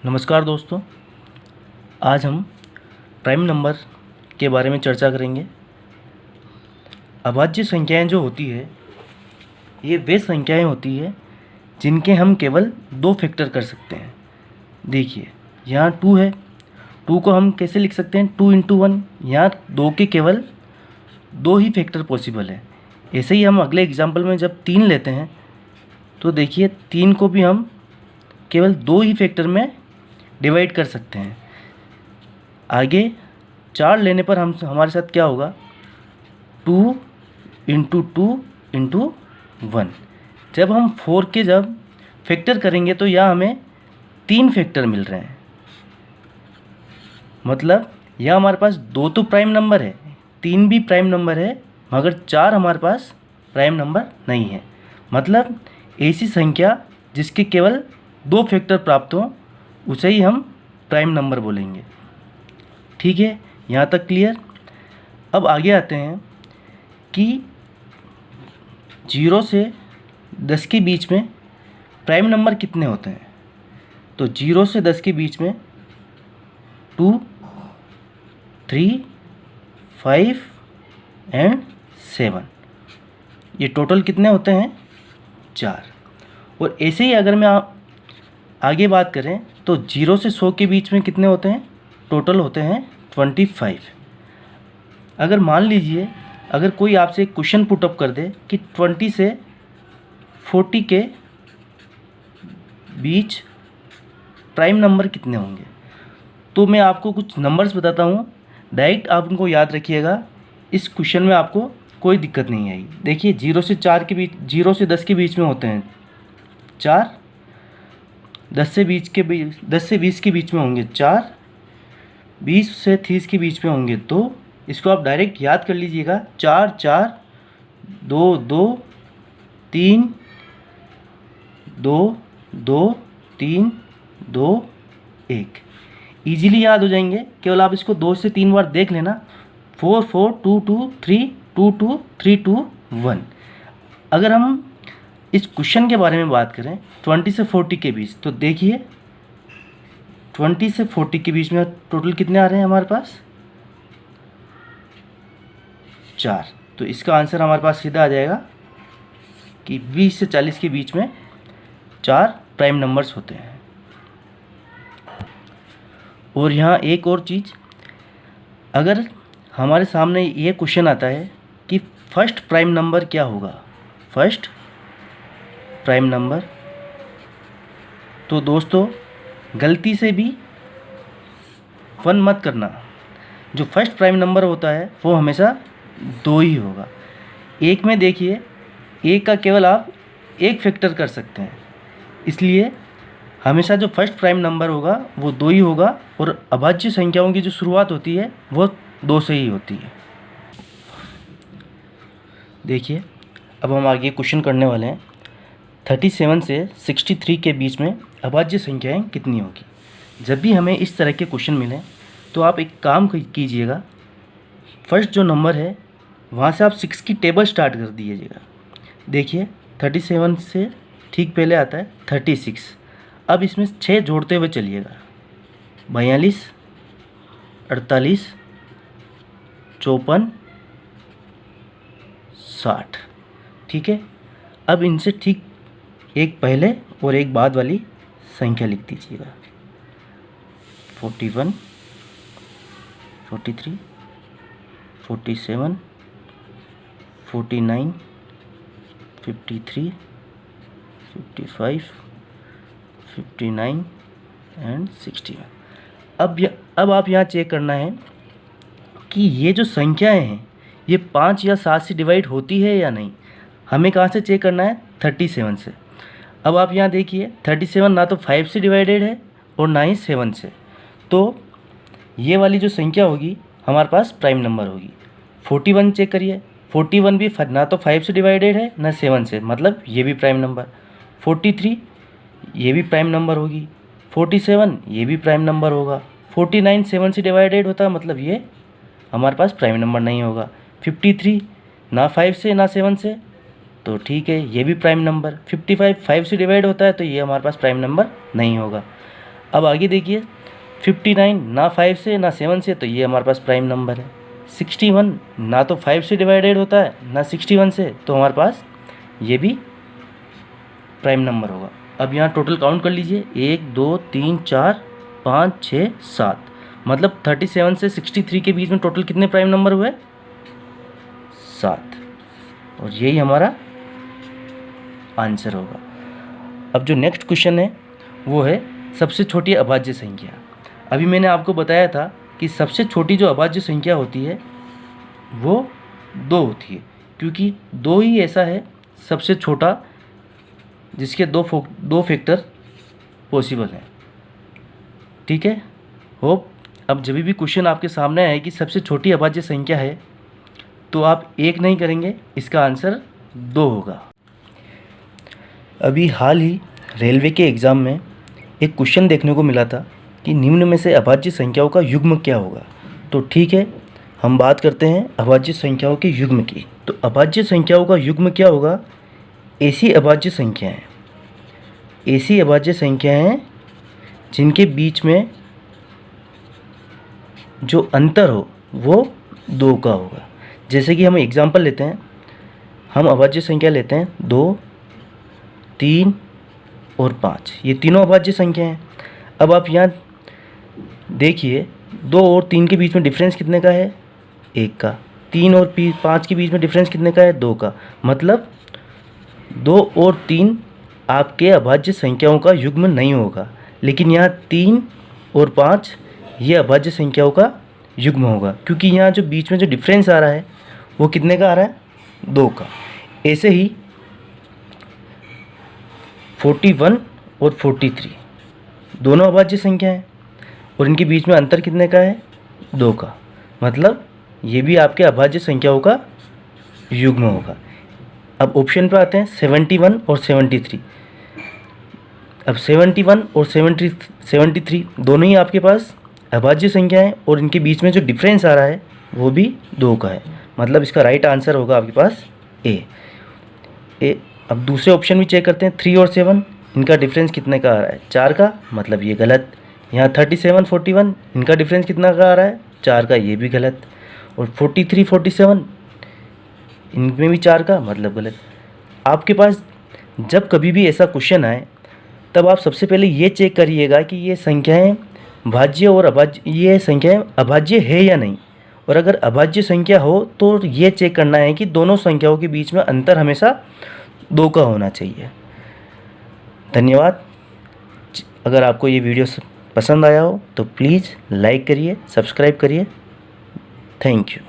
नमस्कार दोस्तों, आज हम प्राइम नंबर के बारे में चर्चा करेंगे। अभाज्य संख्याएं जो होती है ये वे संख्याएं होती है जिनके हम केवल दो फैक्टर कर सकते हैं। देखिए यहाँ 2 है, 2 को हम कैसे लिख सकते हैं 2 इंटू 1। यहाँ 2 के केवल दो ही फैक्टर पॉसिबल है। ऐसे ही हम अगले एग्जाम्पल में जब 3 लेते हैं तो देखिए 3 को भी हम केवल दो ही फैक्टर में डिवाइड कर सकते हैं। आगे 4 लेने पर हमारे साथ क्या होगा 2 इंटू 2 इंटू 1। जब हम 4 के जब फैक्टर करेंगे तो यहाँ हमें 3 फैक्टर मिल रहे हैं। मतलब यहाँ हमारे पास 2 तो प्राइम नंबर है, 3 भी प्राइम नंबर है, मगर 4 हमारे पास प्राइम नंबर नहीं है। मतलब ऐसी संख्या जिसके केवल 2 फैक्टर प्राप्त हों उसे ही हम प्राइम नंबर बोलेंगे। ठीक है, यहाँ तक क्लियर। अब आगे आते हैं कि 0 से 10 के बीच में प्राइम नंबर कितने होते हैं। तो 0 से 10 के बीच में 2, 3, 5 एंड 7, ये टोटल कितने होते हैं 4। और ऐसे ही अगर मैं आगे बात करें तो 0 से 100 के बीच में कितने होते हैं, टोटल होते हैं 25। अगर मान लीजिए अगर कोई आपसे एक क्वेश्चन पुटअप कर दे कि 20 से 40 के बीच प्राइम नंबर कितने होंगे, तो मैं आपको कुछ नंबर्स बताता हूँ, डायरेक्ट आप उनको याद रखिएगा। इस क्वेश्चन में आपको कोई दिक्कत नहीं आएगी। देखिए 0 से 4 के बीच, 0 से 10 के बीच में होते हैं 4, 10 से 20 के बीच में होंगे 4, 20 से 30 के बीच में होंगे 2। इसको आप डायरेक्ट याद कर लीजिएगा 4 4 2 2 3 2 2 3 2 1, ईजिली याद हो जाएंगे। केवल आप इसको 2 से 3 बार देख लेना। 4 4 2 2 3 2 2 3 2 1। अगर हम इस क्वेश्चन के बारे में बात करें 20 से 40 के बीच, तो देखिए 20 से 40 के बीच में टोटल कितने आ रहे हैं हमारे पास 4। तो इसका आंसर हमारे पास सीधा आ जाएगा कि 20 से 40 के बीच में 4 प्राइम नंबर्स होते हैं। और यहाँ एक और चीज़, अगर हमारे सामने ये क्वेश्चन आता है कि फर्स्ट प्राइम नंबर क्या होगा, फर्स्ट प्राइम नंबर, तो दोस्तों गलती से भी 1 मत करना। जो फर्स्ट प्राइम नंबर होता है वो हमेशा 2 ही होगा। एक में देखिए एक का केवल आप एक फैक्टर कर सकते हैं, इसलिए हमेशा जो फर्स्ट प्राइम नंबर होगा वो 2 ही होगा। और अभाज्य संख्याओं की जो शुरुआत होती है वो 2 से ही होती है। देखिए अब हम आगे क्वेश्चन करने वाले हैं। 37 से 63 के बीच में अभाज्य संख्याएं कितनी होगी। जब भी हमें इस तरह के क्वेश्चन मिलें तो आप एक काम कीजिएगा, फर्स्ट जो नंबर है वहाँ से आप 6 की टेबल स्टार्ट कर दीजिएगा। देखिए 37 से ठीक पहले आता है 36। अब इसमें 6 जोड़ते हुए चलिएगा, 42, 48, 54, 60। ठीक है, अब इनसे ठीक एक पहले और एक बाद वाली संख्या लिख दीजिएगा। 41, 43, 47, 49, 53, 55, 59 एंड 61। अब आप यहाँ चेक करना है कि ये जो संख्याएं हैं ये 5 या 7 से डिवाइड होती है या नहीं। हमें कहाँ से चेक करना है 37 से। अब आप यहाँ देखिए 37 ना तो 5 से डिवाइडेड है और ना ही 7 से, तो ये वाली जो संख्या होगी हमारे पास प्राइम नंबर होगी। 41 चेक करिए, 41 भी ना तो 5 से डिवाइडेड है ना 7 से, मतलब ये भी प्राइम नंबर। 43 ये भी प्राइम नंबर होगी। 47 ये भी प्राइम नंबर होगा। 49 7 से डिवाइडेड होता है, मतलब ये हमारे पास प्राइम नंबर नहीं होगा। 53 ना 5 से ना 7 से, तो ठीक है ये भी प्राइम नंबर। 55 5 से डिवाइड होता है तो ये हमारे पास प्राइम नंबर नहीं होगा। अब आगे देखिए 59 ना 5 से ना 7 से, तो ये हमारे पास प्राइम नंबर है। 61 ना तो 5 से डिवाइडेड होता है ना 61 से, तो हमारे पास ये भी प्राइम नंबर होगा। अब यहाँ टोटल काउंट कर लीजिए, 1 2 3 4 5 6 7, मतलब 37 से 63 के बीच में टोटल कितने प्राइम नंबर हुए? 7, और यही हमारा आंसर होगा। अब जो नेक्स्ट क्वेश्चन है वो है सबसे छोटी अभाज्य संख्या। अभी मैंने आपको बताया था कि सबसे छोटी जो अभाज्य संख्या होती है वो 2 होती है, क्योंकि 2 ही ऐसा है सबसे छोटा जिसके दो फैक्टर पॉसिबल हैं। ठीक है, होप अब जब भी क्वेश्चन आपके सामने आए कि सबसे छोटी अभाज्य संख्या है, तो आप 1 नहीं करेंगे, इसका आंसर 2 होगा। अभी हाल ही रेलवे के एग्ज़ाम में एक क्वेश्चन देखने को मिला था कि निम्न में से अभाज्य संख्याओं का युग्म क्या होगा। तो ठीक है, हम बात करते हैं अभाज्य संख्याओं के युग्म की। तो अभाज्य संख्याओं का युग्म क्या होगा? ऐसी अभाज्य संख्याएं, ऐसी अभाज्य संख्याएं जिनके बीच में जो अंतर हो वो 2 का होगा। जैसे कि हम एग्जांपल लेते हैं, हम अभाज्य संख्या लेते हैं 2, 3 और 5, ये तीनों अभाज्य संख्या हैं। अब आप यहाँ देखिए 2 और 3 के बीच में डिफरेंस कितने का है? 1 का। 3 और 5 के बीच में डिफरेंस कितने का है? 2 का। मतलब 2 और 3 आपके अभाज्य संख्याओं का युग्म नहीं होगा, लेकिन यहाँ 3 और 5 ये अभाज्य संख्याओं का युग्म होगा, क्योंकि यहाँ जो बीच में जो डिफरेंस आ रहा है वो कितने का आ रहा है? 2 का। ऐसे ही 41 और 43 दोनों अभाज्य संख्या हैं और इनके बीच में अंतर कितने का है? 2 का। मतलब ये भी आपके अभाज्य संख्याओं का युग्म होगा। अब ऑप्शन पे आते हैं 71 और 73। अब 71 और 73 दोनों ही आपके पास अभाज्य संख्या है और इनके बीच में जो डिफरेंस आ रहा है वो भी 2 का है। मतलब इसका राइट आंसर होगा आपके पास ए। अब दूसरे ऑप्शन भी चेक करते हैं, 3 और 7 इनका डिफरेंस कितने का आ रहा है? 4 का। मतलब ये गलत। यहाँ 37 41 इनका डिफरेंस कितना का आ रहा है? 4 का। ये भी गलत। और 43 47 इनमें भी 4 का, मतलब गलत। आपके पास जब कभी भी ऐसा क्वेश्चन आए तब आप सबसे पहले ये चेक करिएगा कि ये संख्याएं भाज्य और अभाज्य, ये संख्याएं अभाज्य है या नहीं। और अगर अभाज्य संख्या हो तो ये चेक करना है कि दोनों संख्याओं के बीच में अंतर हमेशा 2 का होना चाहिए। धन्यवाद। अगर आपको ये वीडियो पसंद आया हो तो प्लीज़ लाइक करिए, सब्सक्राइब करिए। Thank you.